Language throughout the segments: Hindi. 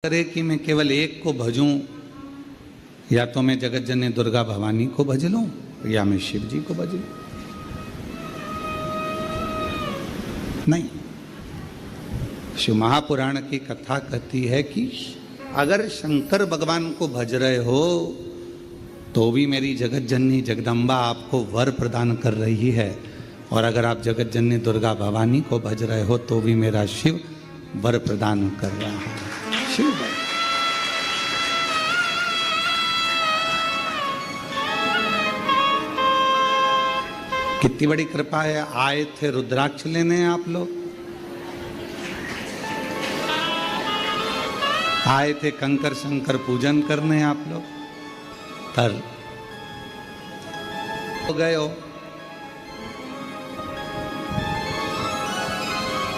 करे कि मैं केवल एक को भजूं, या तो मैं जगत जननी दुर्गा भवानी को भज लूं या मैं शिव जी को भज लूं। नहीं, शिव महापुराण की कथा कहती है कि अगर शंकर भगवान को भज रहे हो तो भी मेरी जगत जननी जगदम्बा आपको वर प्रदान कर रही है, और अगर आप जगत जननी दुर्गा भवानी को भज रहे हो तो भी मेरा शिव वर प्रदान कर रहा है। शिव कितनी बड़ी कृपा है। आए थे रुद्राक्ष लेने आप लोग, आए थे कंकर शंकर पूजन करने आप लोग, तर हो गए हो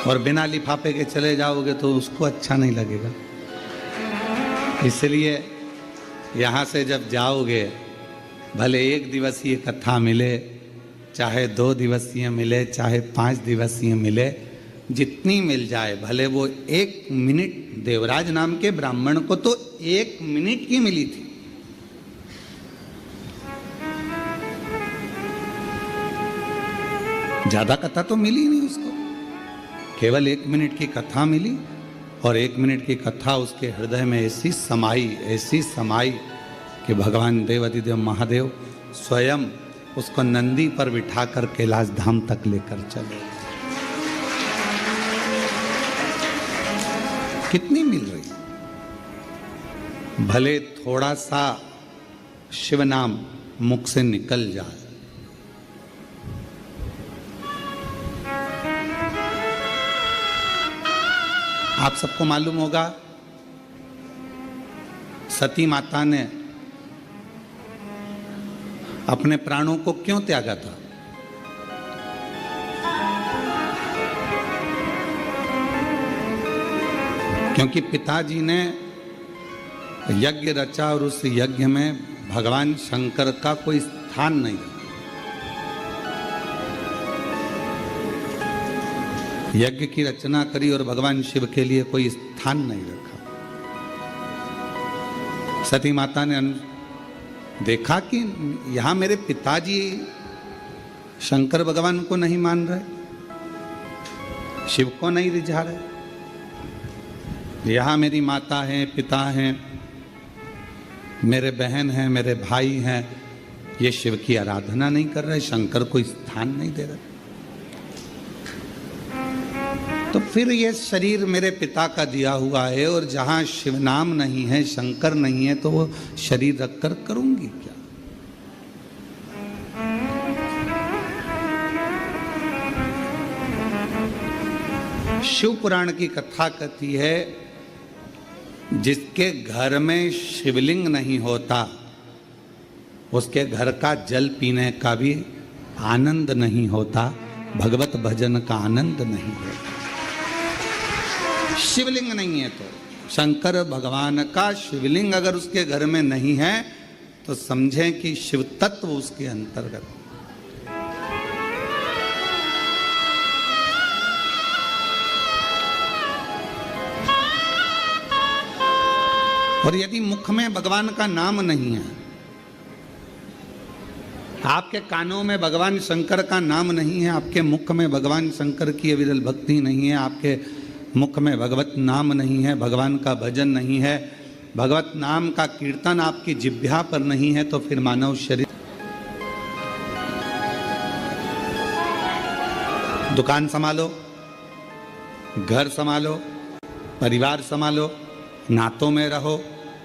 और बिना लिफाफे के चले जाओगे तो उसको अच्छा नहीं लगेगा। इसलिए यहाँ से जब जाओगे, भले 1 दिवसीय कथा मिले, चाहे 2 दिवसीय मिले, चाहे 5 दिवसीय मिले, जितनी मिल जाए, भले वो 1 मिनट, देवराज नाम के ब्राह्मण को तो 1 मिनट की मिली थी। ज्यादा कथा तो मिली नहीं उसको, केवल 1 मिनट की कथा मिली, और 1 मिनट की कथा उसके हृदय में ऐसी समाई कि भगवान देवाधिदेव महादेव स्वयं उसको नंदी पर बिठाकर कैलाश धाम तक लेकर चले। कितनी मिल रही, भले थोड़ा सा शिव नाम मुख से निकल जाए। आप सबको मालूम होगा सती माता ने अपने प्राणों को क्यों त्यागा था? क्योंकि पिताजी ने यज्ञ रचा और उस यज्ञ में भगवान शंकर का कोई स्थान नहीं रखा। यज्ञ की रचना करी और भगवान शिव के लिए कोई स्थान नहीं रखा। सती माता ने देखा कि यहां मेरे पिताजी शंकर भगवान को नहीं मान रहे, शिव को नहीं रिझा रहे, यहां मेरी माता है, पिता हैं, मेरे बहन हैं, मेरे भाई हैं, ये शिव की आराधना नहीं कर रहे, शंकर को स्थान नहीं दे रहे, तो फिर ये शरीर मेरे पिता का दिया हुआ है, और जहां शिव नाम नहीं है, शंकर नहीं है, तो वो शरीर रखकर करूंगी क्या? शिव पुराण की कथा कहती है जिसके घर में शिवलिंग नहीं होता उसके घर का जल पीने का भी आनंद नहीं होता, भगवत भजन का आनंद नहीं होता। शिवलिंग नहीं है तो, शंकर भगवान का शिवलिंग अगर उसके घर में नहीं है तो समझें कि शिव तत्व उसके अंतर्गत। और यदि मुख में भगवान का नाम नहीं है, आपके कानों में भगवान शंकर का नाम नहीं है, आपके मुख में भगवान शंकर की अविरल भक्ति नहीं है, आपके मुख में भगवत नाम नहीं है, भगवान का भजन नहीं है, भगवत नाम का कीर्तन आपकी जिह्वा पर नहीं है, तो फिर मानव शरीर, दुकान संभालो, घर संभालो, परिवार संभालो, नातों में रहो,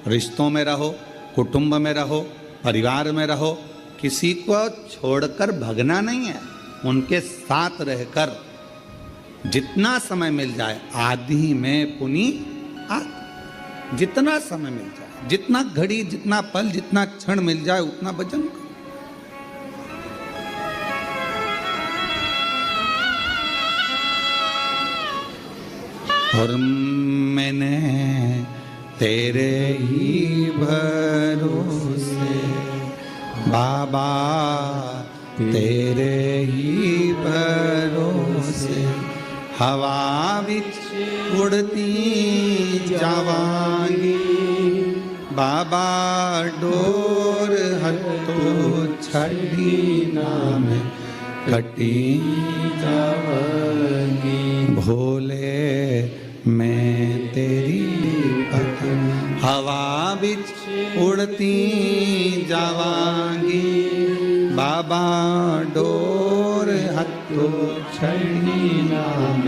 रिश्तों में रहो, कुटुंब में रहो, परिवार में रहो, किसी को छोड़कर भगना नहीं है, उनके साथ रहकर जितना समय मिल जाए, आदि में पुनि आदि, जितना समय मिल जाए, जितना घड़ी, जितना पल, जितना क्षण मिल जाए, उतना भजन करो। और मैंने तेरे ही भरोसे बाबा, तेरे ही भरोसे हवा विच उड़ती जावांगी, बाबा डोर हथो छड़ी नाम कटी जावांगी, भोले मैं तेरी पत्नी हवा बिच उड़ती जावांगी, बाबा डोर हथो छड़ी नाम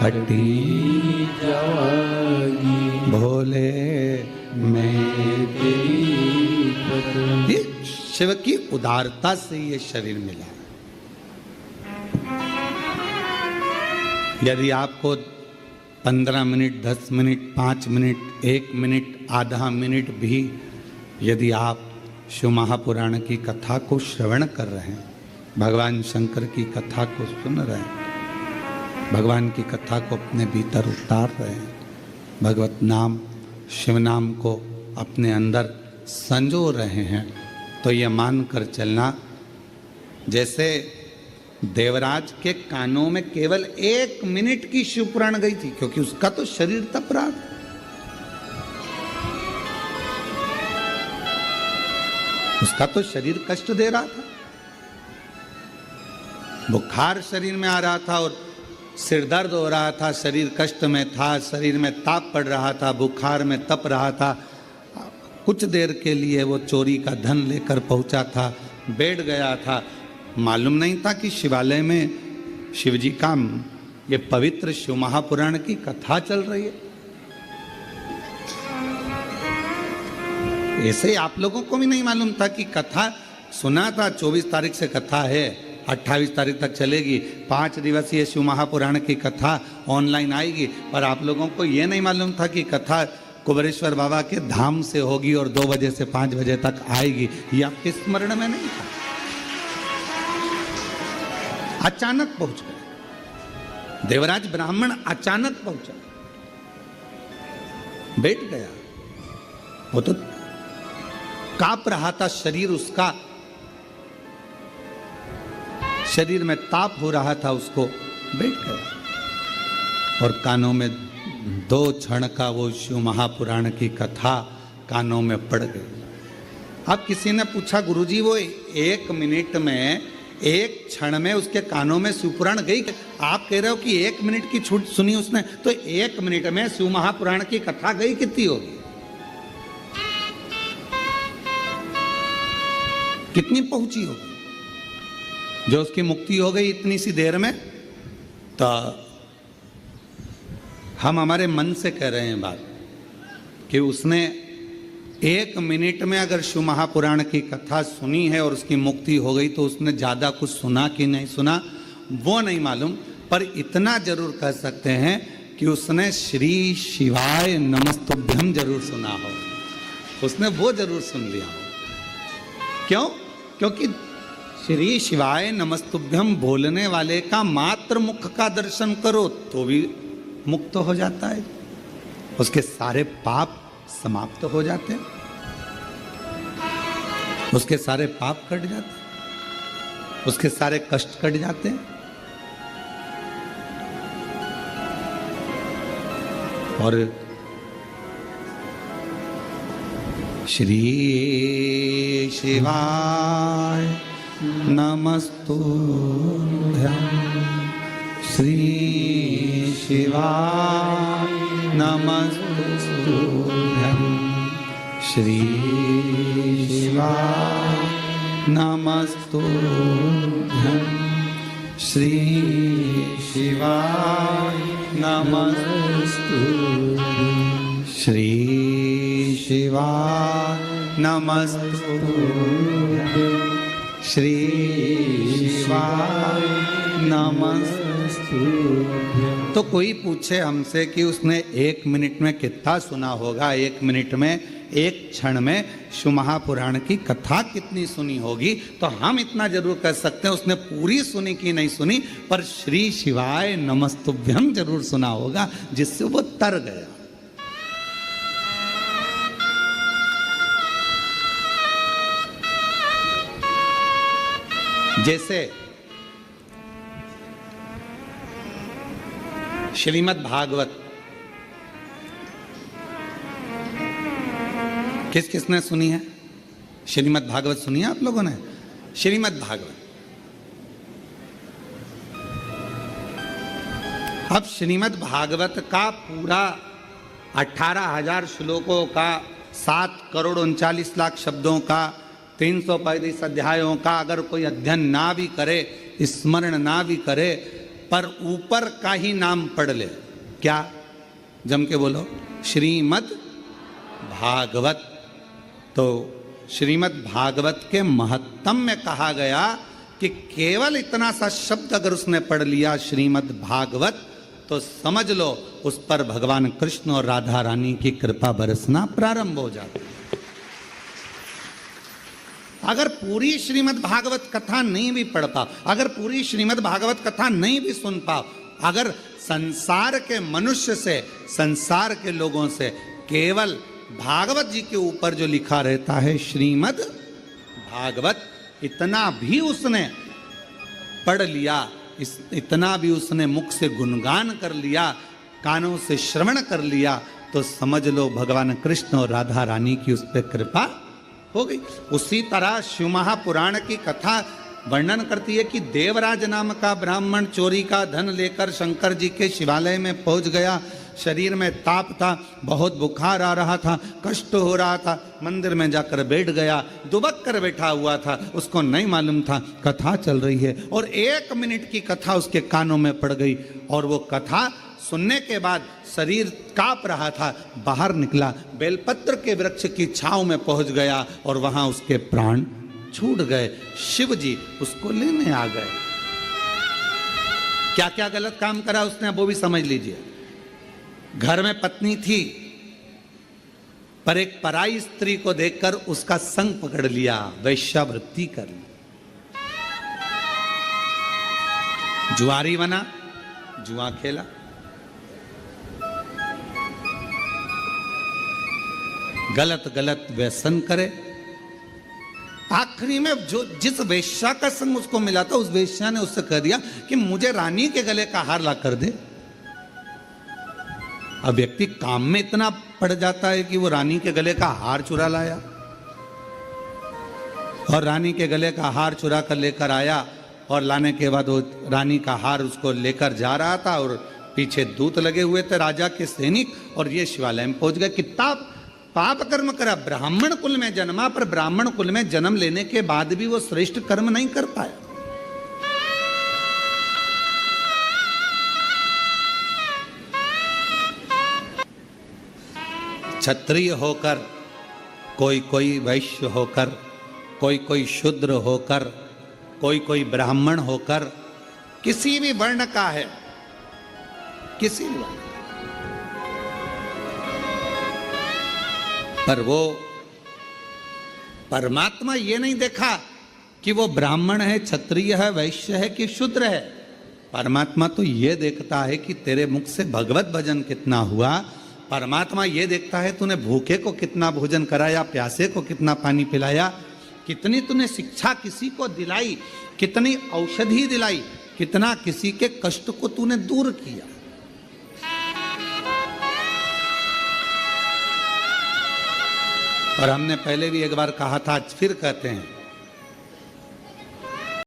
कटी जावांगी, भोले मैं तेरी पत्नी। शिव की उदारता से ये शरीर मिला। यदि आपको 15 मिनट, 10 मिनट, 5 मिनट, 1 मिनट, आधा मिनट भी यदि आप शिव महापुराण की कथा को श्रवण कर रहे हैं, भगवान शंकर की कथा को सुन रहे हैं, भगवान की कथा को अपने भीतर उतार रहे हैं, भगवत नाम शिव नाम को अपने अंदर संजो रहे हैं, तो ये मान कर चलना जैसे देवराज के कानों में केवल 1 मिनट की शिवपुराण गई थी, क्योंकि उसका तो शरीर तप रहा था। उसका तो शरीर कष्ट दे रहा था, बुखार शरीर में आ रहा था और सिर दर्द हो रहा था, शरीर कष्ट में था, शरीर में ताप पड़ रहा था, बुखार में तप रहा था। कुछ देर के लिए वो चोरी का धन लेकर पहुंचा था, बैठ गया था। मालूम नहीं था कि शिवालय में शिवजी का ये पवित्र शिव महापुराण की कथा चल रही है। ऐसे ही आप लोगों को भी नहीं मालूम था कि कथा सुना था 24 तारीख से कथा है, 28 तारीख तक चलेगी, 5 दिवसीय शिव महापुराण की कथा ऑनलाइन आएगी, पर आप लोगों को ये नहीं मालूम था कि कथा कुबेरेश्वर बाबा के धाम से होगी और 2 बजे से 5 बजे तक आएगी। ये आपके स्मरण में नहीं था। अचानक पहुंच गए देवराज ब्राह्मण, अचानक पहुंचा, बैठ गया। वो तो कांप रहा था शरीर उसका, शरीर में ताप हो रहा था, उसको बैठ गया और कानों में 2 क्षण का वो शिव महापुराण की कथा कानों में पड़ गई। अब किसी ने पूछा, गुरुजी वो 1 मिनट में, 1 क्षण में उसके कानों में शिवपुराण गई? आप कह रहे हो कि 1 मिनट की छूट सुनी उसने, तो 1 मिनट में शिव महापुराण की कथा गई कितनी होगी? कितनी पहुंची होगी? जो उसकी मुक्ति हो गई इतनी सी देर में। तो हम हमारे मन से कह रहे हैं बात कि उसने 1 मिनट में अगर शिव महापुराण की कथा सुनी है और उसकी मुक्ति हो गई, तो उसने ज़्यादा कुछ सुना कि नहीं सुना वो नहीं मालूम, पर इतना जरूर कह सकते हैं कि उसने श्री शिवाय नमस्तुभ्यम जरूर सुना हो, उसने वो जरूर सुन लिया हो। क्यों? क्योंकि श्री शिवाय नमस्तुभ्यम बोलने वाले का मात्र मुख का दर्शन करो तो भी मुक्त हो जाता है, उसके सारे पाप समाप्त हो जाते हैं, उसके सारे पाप कट जाते हैं, उसके सारे कष्ट कट जाते हैं। और श्री शिवाय नमस्तुभ्यं, श्री शिवाय नमस्तुभ्यं, श्री शिवाय नमस्तुभ्यं, श्री शिवाय नमस्तुभ्यं, श्री शिवाय नमस्तुभ्यं, श्री शिवाय नमस्तुभ्यं। तो कोई पूछे हमसे कि उसने 1 मिनट में कितना सुना होगा, 1 मिनट में, 1 क्षण में शिव महापुराण की कथा कितनी सुनी होगी, तो हम इतना जरूर कह सकते हैं उसने पूरी सुनी कि नहीं सुनी, पर श्री शिवाय नमस्तुभ्यम जरूर सुना होगा, जिससे वो तर गया। जैसे श्रीमद् भागवत किस किसने सुनी है? श्रीमद् भागवत सुनी है आप लोगों ने? श्रीमद् भागवत। अब श्रीमद् भागवत का पूरा 18,000 श्लोकों का 7,39,00,000 शब्दों का 335 अध्यायों का अगर कोई अध्ययन ना भी करे, स्मरण ना भी करे, पर ऊपर का ही नाम पढ़ ले, क्या? जम के बोलो, श्रीमद् भागवत। तो श्रीमद् भागवत के महत्तम में कहा गया कि केवल इतना सा शब्द अगर उसने पढ़ लिया श्रीमद् भागवत, तो समझ लो उस पर भगवान कृष्ण और राधा रानी की कृपा बरसना प्रारंभ हो जाती। अगर पूरी श्रीमद् भागवत कथा नहीं भी पढ़ पाओ, अगर पूरी श्रीमद् भागवत कथा नहीं भी सुन पाओ, अगर संसार के मनुष्य से, संसार के लोगों से केवल भागवत जी के ऊपर जो लिखा रहता है श्रीमद् भागवत, इतना भी उसने पढ़ लिया, इतना भी उसने मुख से गुणगान कर लिया, कानों से श्रवण कर लिया, तो समझ लो भगवान कृष्ण और राधा रानी की उस पर कृपा हो गई। उसी तरह शिव महापुराण की कथा वर्णन करती है कि देवराज नाम का ब्राह्मण चोरी का धन लेकर शंकर जी के शिवालय में पहुंच गया। शरीर में ताप था, बहुत बुखार आ रहा था, कष्ट हो रहा था, मंदिर में जाकर बैठ गया, दुबक कर बैठा हुआ था, उसको नहीं मालूम था कथा चल रही है, और 1 मिनट की कथा उसके कानों में पड़ गई, और वो कथा सुनने के बाद शरीर कांप रहा था, बाहर निकला, बेलपत्र के वृक्ष की छांव में पहुंच गया, और वहां उसके प्राण छूट गए। शिव जी उसको लेने आ गए। क्या क्या गलत काम करा उसने, वो भी समझ लीजिए। घर में पत्नी थी, पर एक पराई स्त्री को देखकर उसका संग पकड़ लिया, वैश्यावृत्ति कर ली। जुआरी बना, जुआ खेला, गलत गलत व्यसन करे। आखिरी में जो जिस वेश्या का संग उसको मिला था, उस वेश्या ने उससे कह दिया कि मुझे रानी के गले का हार ला कर दे। अब व्यक्ति काम में इतना पड़ जाता है कि वो रानी के गले का हार चुरा लाया, और रानी के गले का हार चुरा कर लेकर आया, और लाने के बाद वो रानी का हार उसको लेकर जा रहा था, और पीछे दूत लगे हुए थे राजा के सैनिक, और ये शिवालय में पहुंच गए। कितना पाप कर्म करा, ब्राह्मण कुल में जन्मा, पर ब्राह्मण कुल में जन्म लेने के बाद भी वो श्रेष्ठ कर्म नहीं कर पाया। क्षत्रिय होकर, कोई कोई वैश्य होकर, कोई कोई शूद्र होकर, कोई कोई ब्राह्मण होकर, किसी भी वर्ण का है, किसी भी वर्ण, पर वो परमात्मा ये नहीं देखा कि वो ब्राह्मण है, क्षत्रिय है, वैश्य है कि शूद्र है। परमात्मा तो ये देखता है कि तेरे मुख से भगवत भजन कितना हुआ। परमात्मा ये देखता है तूने भूखे को कितना भोजन कराया, प्यासे को कितना पानी पिलाया, कितनी तूने शिक्षा किसी को दिलाई, कितनी औषधि दिलाई, कितना किसी के कष्ट को तूने दूर किया। और हमने पहले भी एक बार कहा था, आज फिर कहते हैं,